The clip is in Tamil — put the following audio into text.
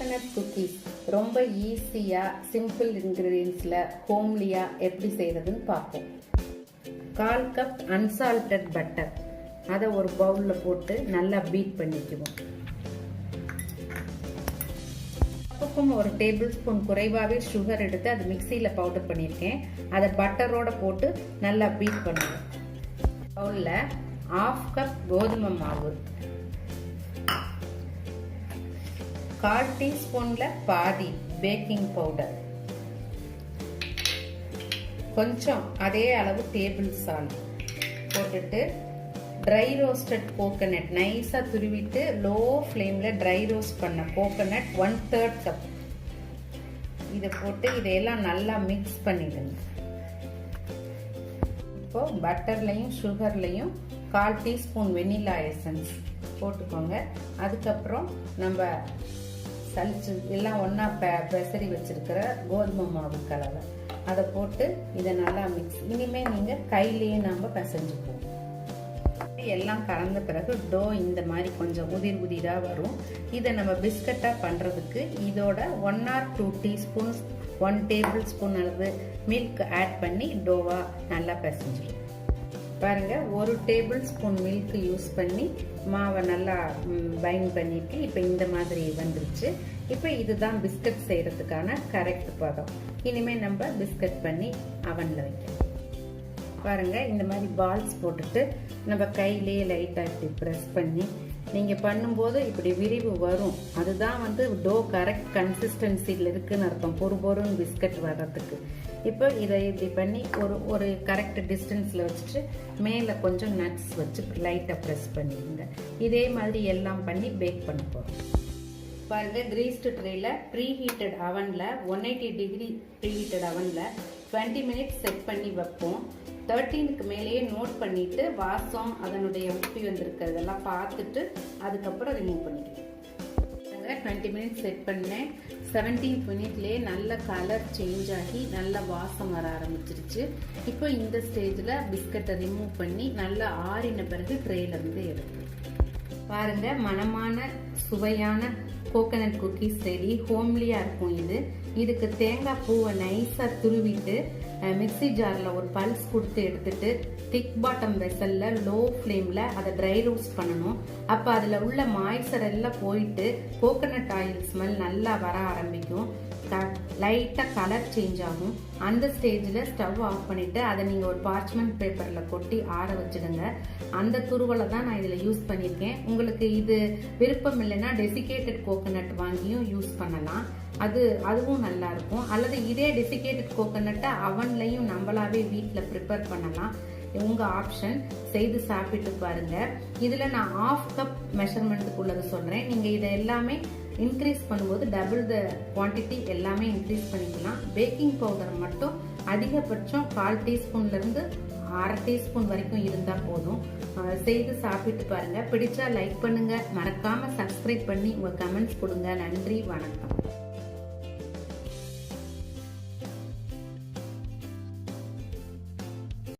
கோகனட் குக்கீஸ் ரொம்ப ஈஸியா சிம்பிள் இன்கிரீடியன்ஸ்ல ஹோம்லியா எப்படி செய்யறதுன்னு பார்ப்போம். 1/4 கப் அன்சால்டட் பட்டர், அதை ஒரு பவுல்ல போட்டு நல்லா பீட் பண்ணிக்குவோம். பக்கம் ஒரு டேபிள் ஸ்பூன் குறைவாகவே சுகர் எடுத்து அது மிக்சியில் பவுடர் பண்ணியிருக்கேன். அதை பட்டரோட போட்டு நல்லா பீட் பண்ணுவோம். பவுலில் 1/2 கப் கோதுமை மாவு, 1/4 டீஸ்பூன்ல பாதி பேக்கிங் பவுடர், கொஞ்சம் அதே அளவு டேபிள் சால்ட் போட்டுட்டு ட்ரை ரோஸ்டட் கோகனட் நைஸா துருவிட்டு லோ ஃப்ளேம்ல ட்ரை ரோஸ்ட் பண்ண கோகனட் 1/3 கப் இதை போட்டு இதையெல்லாம் நல்லா மிக்ஸ் பண்ணிடுங்க. இப்போ பட்டர்லையும் சுகர்லையும் 1/4 டீஸ்பூன் வெனிலா எசன்ஸ் போட்டுக்கோங்க. அதுக்கப்புறம் நம்ம சளிச்சு எல்லாம் ஒன்றா பெசரி வச்சிருக்கிற கோதுமை மாவு கலவை அதை போட்டு இதை நல்லா மிக்ஸ். இனிமேல் நீங்கள் கையிலேயே நம்ம பிசைஞ்சுக்குவோம். எல்லாம் கலந்த பிறகு டோ இந்த மாதிரி கொஞ்சம் உதிர் உதிராக வரும். இதை நம்ம பிஸ்கட்டாக பண்ணுறதுக்கு இதோட 1 or 2 டீஸ்பூன்ஸ் 1 டேபிள் ஸ்பூன் அளவு மில்க் ஆட் பண்ணி டோவா நல்லா பிசைஞ்சிடும். பாருங்க, 1 டேபிள் ஸ்பூன் மில்க் யூஸ் பண்ணி மாவை நல்லா பைண்ட் பண்ணிட்டு இப்போ இந்த மாதிரி வந்துருச்சு. இப்போ இதுதான் பிஸ்கட் செய்யறதுக்கான கரெக்ட் பதம். இனிமேல் நம்ம பிஸ்கட் பண்ணி அவன்ல வைக்கலாம். பாருங்க, இந்த மாதிரி பால்ஸ் போட்டுட்டு நம்ம கையிலேயே லைட்டாக இப்படி ப்ரெஸ் பண்ணி நீங்கள் பண்ணும்போது இப்படி விரிவு வரும். அதுதான் டோ கரெக்ட் கன்சிஸ்டன்சியில் இருக்குன்னு அர்த்தம், பொறுன்னு பிஸ்கட் வர்றதுக்கு. இப்போ இதை இப்படி பண்ணி ஒரு கரெக்ட் டிஸ்டன்ஸில் வச்சுட்டு மேலே கொஞ்சம் நட்ஸ் வச்சு லைட்டாக ப்ரெஸ் பண்ணிடுங்க. இதே மாதிரி எல்லாம் பண்ணி பேக் பண்ண போகிறோம். பாருங்க, கிரீஸ்டு ட்ரேல ப்ரீஹீட்டட் அவனில் 180 டிகிரி ப்ரீஹீட்டட் அவனில் 20 மினிட்ஸ் செட் பண்ணி வைப்போம். 13க்கு மேலேயே நோட் பண்ணிட்டு வாசம் அதனுடைய உப்பி வந்திருக்கிறதெல்லாம் பார்த்துட்டு அதுக்கப்புறம் ரிமூவ் பண்ணிக்கலாம். 20 மினிட்ஸ் செட் பண்ணேன். 17th மினிட்லேயே நல்ல கலர் சேஞ்ச் ஆகி நல்ல வாசம் வர ஆரம்பிச்சிருச்சு. இப்போ இந்த ஸ்டேஜில் பிஸ்கட்டை ரிமூவ் பண்ணி நல்லா ஆறின பிறகு ட்ரேலேருந்து எடுத்து பாருங்க, மனமான சுவையான கோகனட் குக்கீஸ் ரெடி. ஹோம்லியா இருக்கும் இது. இதுக்கு தேங்காய் பூவை நைஸா துருவிட்டு மிக்சி ஜார்ல ஒரு பல்ஸ் கொடுத்து எடுத்துட்டு திக் பாட்டம் வெசல்ல லோ ஃப்ளேம்ல அதை ட்ரை ரோஸ்ட் பண்ணணும். அப்ப அதுல உள்ள மாய்ச்சர் எல்லாம் போயிட்டு கோகனட் ஆயில் ஸ்மெல் நல்லா வர ஆரம்பிக்கும். லைட்டா கலர் சேஞ்ச் ஆகும். அந்த ஸ்டேஜ்ல ஸ்டவ் ஆஃப் பண்ணிட்டு அதை நீங்க ஒரு பார்ச்மெண்ட் பேப்பர்ல கொட்டி ஆற வச்சிடுங்க. அந்த துருவலை தான் நான் இதுல யூஸ் பண்ணிருக்கேன். உங்களுக்கு இது விருப்பம் இல்லைன்னா டெசிகேட்டட் கோகனட் வாங்கியும் யூஸ் பண்ணலாம். அதுவும் நல்லா இருக்கும். அல்லது இதே டெசிகேட்டட் கோகனட்டை அவன்லையும் நம்மளாவே வீட்டில் ப்ரிப்பேர் பண்ணலாம். உங்க ஆப்ஷன். செய்து சாப்பிட்டு பாருங்க. இதுல நான் 1/2 கப் மெஷர்மெண்ட்டுக்கு உள்ளது சொல்றேன். நீங்க இதை எல்லாமே இன்க்ரீஸ் பண்ணும்போது டபுள் த குவான்டிட்டி எல்லாமே இன்க்ரீஸ் பண்ணிக்கலாம். பேக்கிங் பவுடர் மட்டும் அதிகபட்சம் 1/4 டீஸ்பூன்ல இருந்து 1/2 டீஸ்பூன் வரைக்கும் இருந்தா போதும். செய்து சாப்பிட்டு பாருங்க. பிடிச்சா லைக் பண்ணுங்க, மறக்காம சப்ஸ்கிரைப் பண்ணி உங்க கமெண்ட்ஸ் கொடுங்க. நன்றி, வணக்கம்.